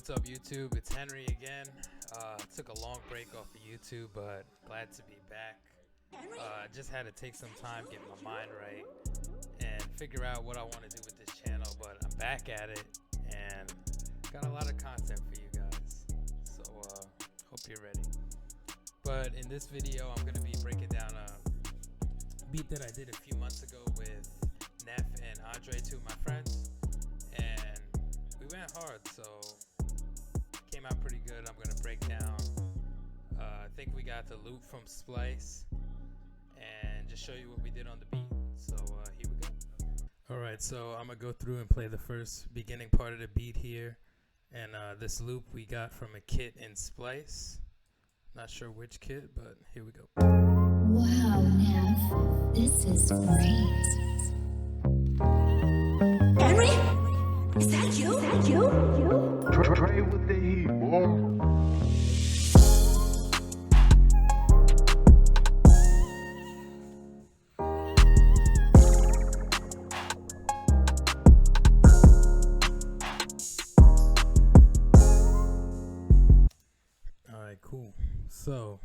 What's up, YouTube? It's Henri again. Took a long break off of YouTube, but glad to be back. Just had to take some time, get my mind right, and figure out what I want to do with this channel. But I'm back at it, and got a lot of content for you guys. So hope you're ready. But in this video, I'm going to be breaking down a beat that I did a few months ago with Neff and Andre, two of my friends, and we went hard, so came out pretty good. I'm gonna break down. I think we got the loop from Splice, and just show you what we did on the beat. So here we go. All right, so I'm gonna go through and play the first beginning part of the beat here, and this loop we got from a kit in Splice. Not sure which kit, but here we go. Wow, Neff, this is great. Henri? Is that you? Tjay with the heat, boy. Alright, cool. So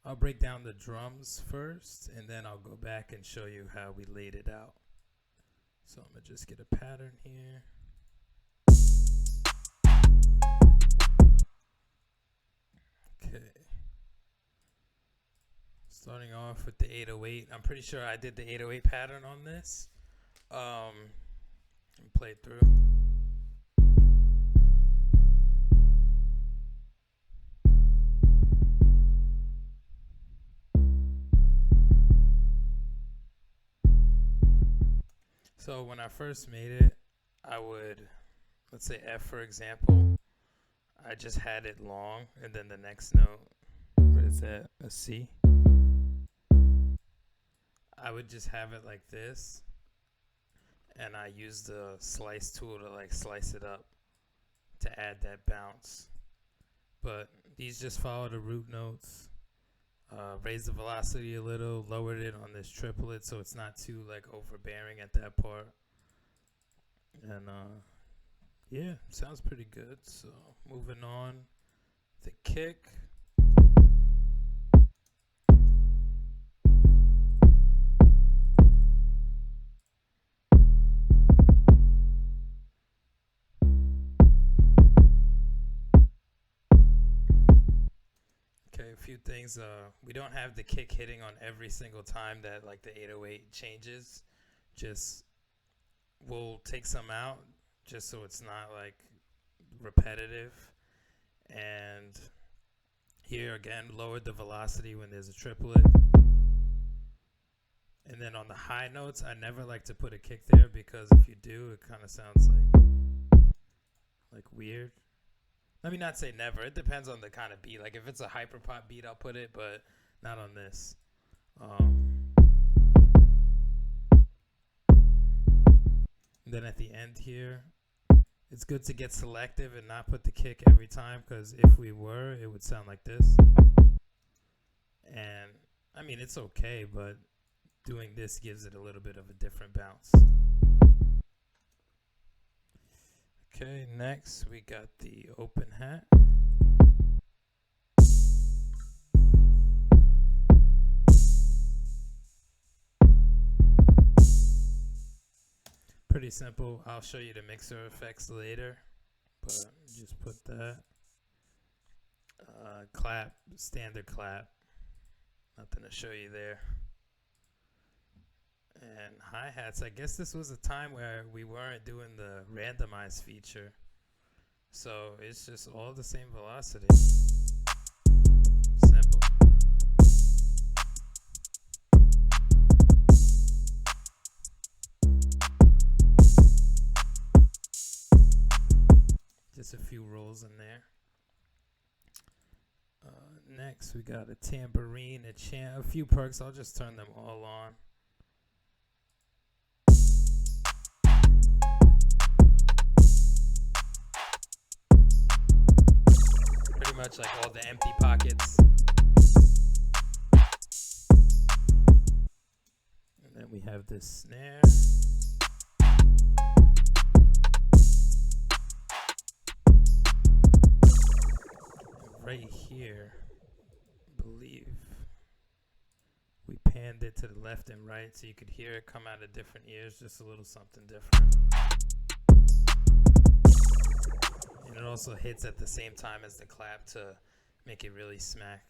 I'll break down the drums first, and then I'll go back and show you how we laid it out. So I'm gonna just get a pattern here. Okay. Starting off with the 808. I'm pretty sure I did the 808 pattern on this. And play it through. So when I first made it, I would, let's say F for example, I just had it long, and then the next note, what is that, a C? I would just have it like this, and I use the slice tool to like slice it up to add that bounce. But these just follow the root notes. Raised the velocity a little, lowered it on this triplet so it's not too like overbearing at that part. And yeah, sounds pretty good. So moving on, the kick. A few things. We don't have the kick hitting on every single time that like the 808 changes. Just we'll take some out just so it's not like repetitive. And here again, lowered the velocity when there's a triplet. And then on the high notes, I never like to put a kick there, because if you do, it kind of sounds like weird. Let me not say never. It depends on the kind of beat. Like if it's a hyper pop beat, I'll put it, but not on this. And then at the end here, it's good to get selective and not put the kick every time, because if we were, it would sound like this. And I mean, it's okay, but doing this gives it a little bit of a different bounce. Okay, next we got the open hat. Pretty simple. I'll show you the mixer effects later, but just put that. Clap, standard clap. Nothing to show you there. And hi-hats, I guess this was a time where we weren't doing the randomized feature, so it's just all the same velocity. Simple. Just a few rolls in there. Next we got a tambourine, a chant, a few perks. I'll just turn them all on. Much like all the empty pockets. And then we have this snare. right here, I believe we panned it to the left and right so you could hear it come out of different ears, just a little something different. And it also hits at the same time as the clap to make it really smack.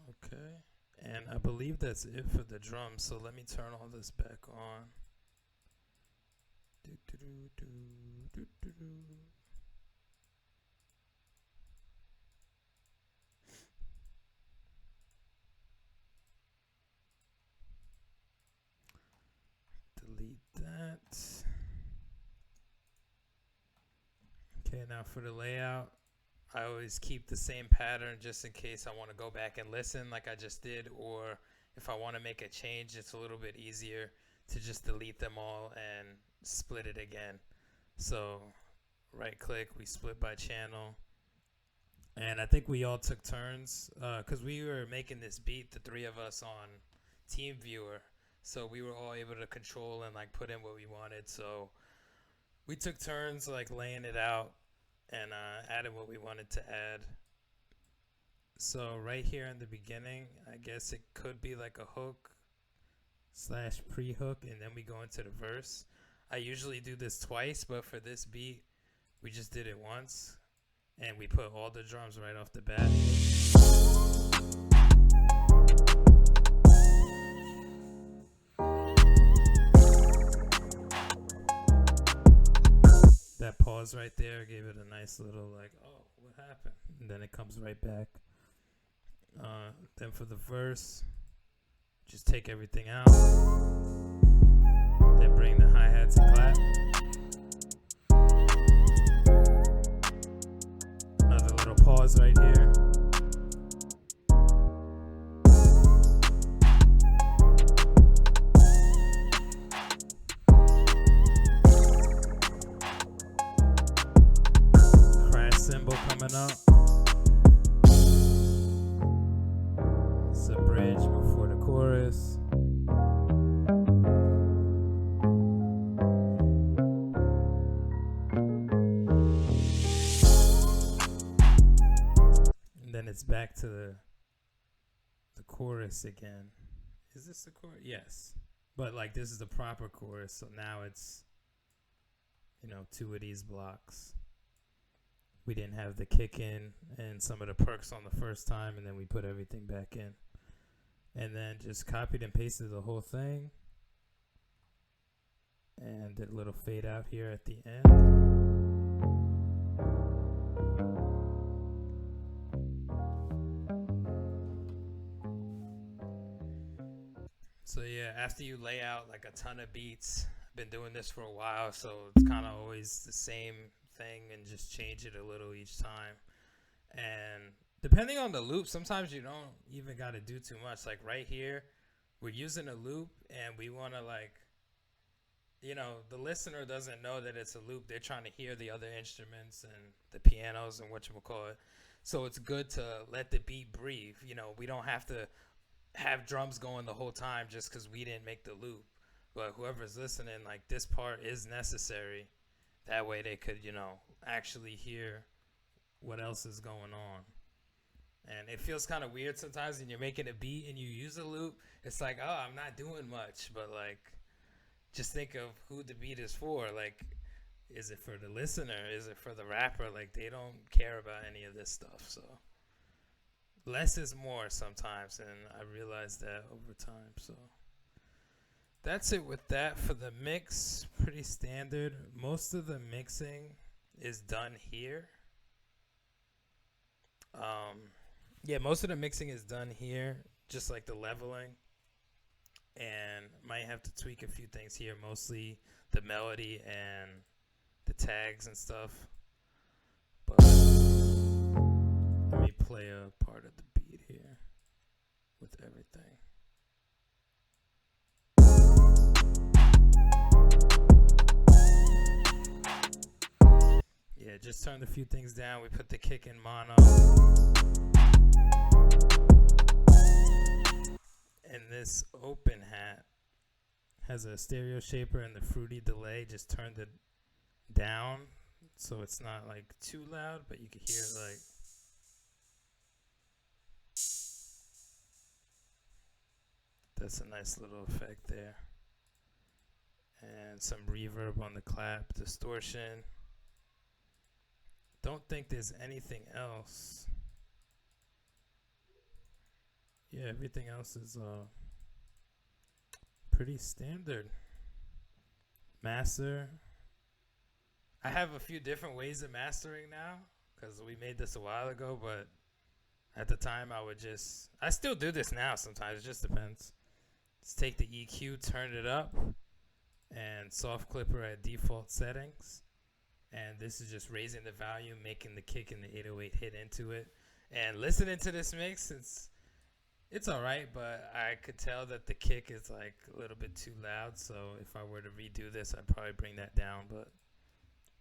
Okay, and I believe that's it for the drums, so let me turn all this back on. Delete that. Okay, now for the layout, I always keep the same pattern just in case I want to go back and listen like I just did, or if I want to make a change, it's a little bit easier to just delete them all and split it again. So right click, we split by channel, and I think we all took turns because we were making this beat, the three of us on TeamViewer, so we were all able to control and like put in what we wanted. So we took turns like laying it out and added what we wanted to add. So right here in the beginning, I guess it could be like a hook / pre-hook, and then we go into the verse. I usually do this twice, but for this beat, we just did it once, and we put all the drums right off the bat. That pause right there gave it a nice little like, oh, what happened? And then it comes right back. Then for the verse, just take everything out. Then bring the hi-hats and clap. Another little pause right here. Crash cymbal coming up. It's a bridge before the chorus. Then it's back to the chorus again. Is this the chorus? Yes. But like this is the proper chorus, so now it's, you know, two of these blocks. We didn't have the kick in and some of the perks on the first time, and then we put everything back in. And then just copied and pasted the whole thing. And did a little fade out here at the end. So yeah, after you lay out like a ton of beats, I've been doing this for a while, so it's kind of always the same thing and just change it a little each time. And depending on the loop, sometimes you don't even got to do too much. Like right here, we're using a loop and we want to like, you know, the listener doesn't know that it's a loop. They're trying to hear the other instruments and the pianos and whatchamacallit. So it's good to let the beat breathe. You know, we don't have to have drums going the whole time just because we didn't make the loop. But whoever's listening, like this part is necessary. That way they could, you know, actually hear what else is going on. And it feels kind of weird sometimes when you're making a beat and you use a loop. It's like, oh, I'm not doing much. But like, just think of who the beat is for. Like, is it for the listener? Is it for the rapper? Like, they don't care about any of this stuff. So less is more sometimes, and I realized that over time. So that's it with that. For the mix, pretty standard. Most of the mixing is done here. Yeah, most of the mixing is done here, just like the leveling. And might have to tweak a few things here, mostly the melody and the tags and stuff. But let me play a part of the beat here with everything. Yeah, just turned a few things down. We put the kick in mono. And this open hat has a stereo shaper and the fruity delay. Just turned it down so it's not like too loud, but you can hear like that's a nice little effect there. And some reverb on the clap, distortion. Don't think there's anything else. Yeah, everything else is pretty standard. Master. I have a few different ways of mastering now because we made this a while ago, but at the time I still do this now sometimes, it just depends. Just take the EQ, turn it up, and soft clipper at default settings. And this is just raising the volume, making the kick and the 808 hit into it. And listening to this mix, it's alright, but I could tell that the kick is like a little bit too loud. So if I were to redo this, I'd probably bring that down, but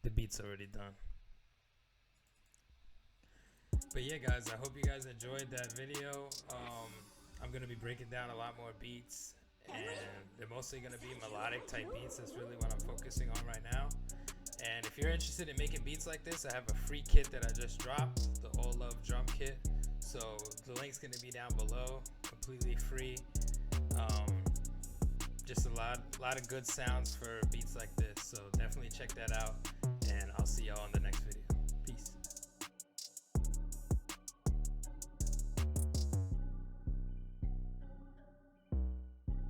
the beat's already done. But yeah, guys, I hope you guys enjoyed that video. I'm going to be breaking down a lot more beats, and they're mostly going to be melodic type beats. That's really what I'm focusing on right now. And if you're interested in making beats like this, I have a free kit that I just dropped, the All Love Drum Kit. So the link's going to be down below, completely free. Just a lot of good sounds for beats like this. So definitely check that out, and I'll see y'all on the next video.